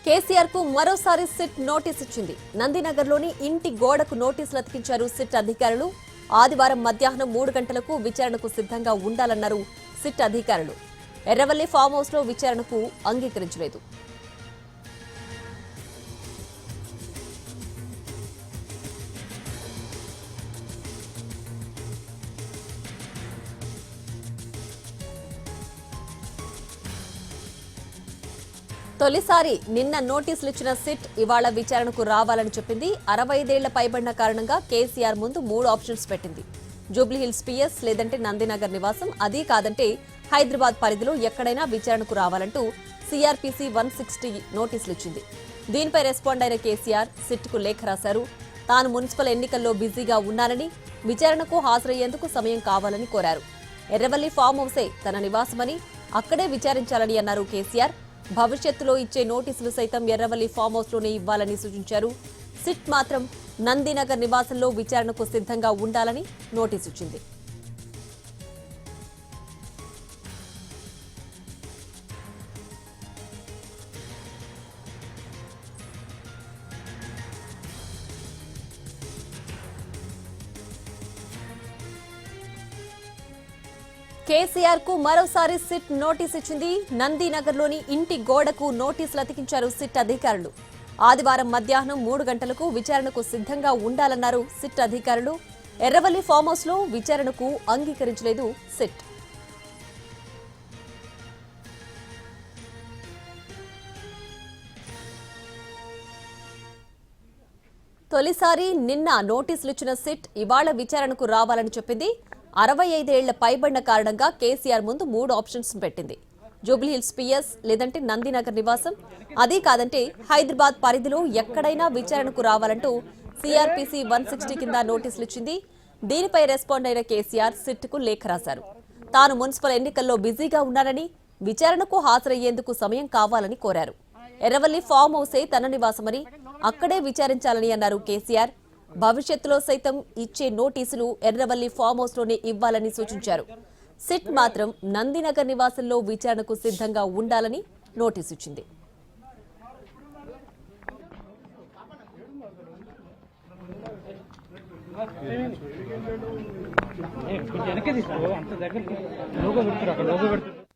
కేసీఆర్ కు మరోసారి SIT notice ఇచ్చింది. నందినగర్లోని ఇంటి గోడకు నోటీసులు అతికించారు సిట్ అధికారులు. ఆదివారం మధ్యాహ్నం 3 గంటలకు విచారణకు సిద్ధంగా ఉండాలన్నారు సిట్ అధికారులు. ఎర్రవల్లి ఫామ్ హౌస్ లో విచారణకు అంగీకరించలేదు. తొలిసారి నిన్న నోటీసులు ఇచ్చిన సిట్ ఇవాళ విచారణకు రావాలని చెప్పింది. 65 ఏళ్ల పైబడిన కారణంగా కేసీఆర్ ముందు 3 ఆప్షన్స్ పెట్టింది. జూబ్లీహిల్స్ పిఎస్ లేదంటే నందినగర్ నివాసం, అదీ కాదంటే హైదరాబాద్ పరిధిలో ఎక్కడైనా విచారణకు రావాలంటూ సిఆర్పిసి 160 నోటీసులు ఇచ్చింది. దీనిపై రెస్పాండ్ అయిన కేసీఆర్ సిట్కు లేఖ రాశారు. తాను మున్సిపల్ ఎన్నికల్లో బిజీగా ఉన్నానని, విచారణకు హాజరయ్యేందుకు సమయం కావాలని కోరారు. ఎర్రవల్లి ఫామ్ హౌసే తన నివాసమని, అక్కడే విచారించాలని అన్నారు కేసీఆర్. భవిష్యత్తులో ఇచ్చే నోటీసులు సైతం ఎర్రవల్లి ఫామ్ హౌస్ లోనే ఇవ్వాలని సూచించారు. సిట్ మాత్రం నందినగర్ నివాసంలో విచారణకు సిద్ధంగా ఉండాలని నోటీసు ఇచ్చింది. కేసీఆర్ కు మరోసారి సిట్ నోటీస్ ఇచ్చింది. నందినగర్లోని ఇంటి గోడకు నోటీసులు అతికించారు సిట్ అధికారులు. ఆదివారం మధ్యాహ్నం 3 గంటలకు విచారణకు సిద్ధంగా ఉండాలన్నారు సిట్ అధికారులు. ఎర్రవల్లి ఫామ్ హౌస్ లో విచారణకు అంగీకరించలేదు సిట్. తొలిసారి నిన్న నోటీసులు ఇచ్చిన సిట్ ఇవాళ విచారణకు రావాలని చెప్పింది. 65 ఏళ్ల పైబడిన కారణంగా కేసీఆర్ ముందు 3 ఆప్షన్స్ పెట్టింది. జూబ్లీహిల్స్ పిఎస్ లేదంటే నందినగర్ నివాసం, అదీ కాదంటే హైదరాబాద్ పరిధిలో ఎక్కడైనా విచారణకు రావాలంటూ సిఆర్పిసి 160 కింద నోటీసులు ఇచ్చింది. దీనిపై రెస్పాండ్ అయిన కేసీఆర్ సిట్కు లేఖ రాశారు. తాను మున్సిపల్ ఎన్నికల్లో బిజీగా ఉన్నానని, విచారణకు హాజరయ్యేందుకు సమయం కావాలని కోరారు. ఎర్రవల్లి ఫామ్ హౌసే తన నివాసమని, అక్కడే విచారించాలని అన్నారు కేసీఆర్. భవిష్యత్తులో సైతం ఇచ్చే నోటీసులు ఎర్రవల్లి ఫామ్ హౌస్ లోనే ఇవ్వాలని సూచించారు. సిట్ మాత్రం నందినగర్ నివాసంలో విచారణకు సిద్ధంగా ఉండాలని నోటీసు ఇచ్చింది. వెనక్కి తీసుకో, అంత దగ్గర లోగో పెడతారు, అక్కడ లోగో పెడతారు.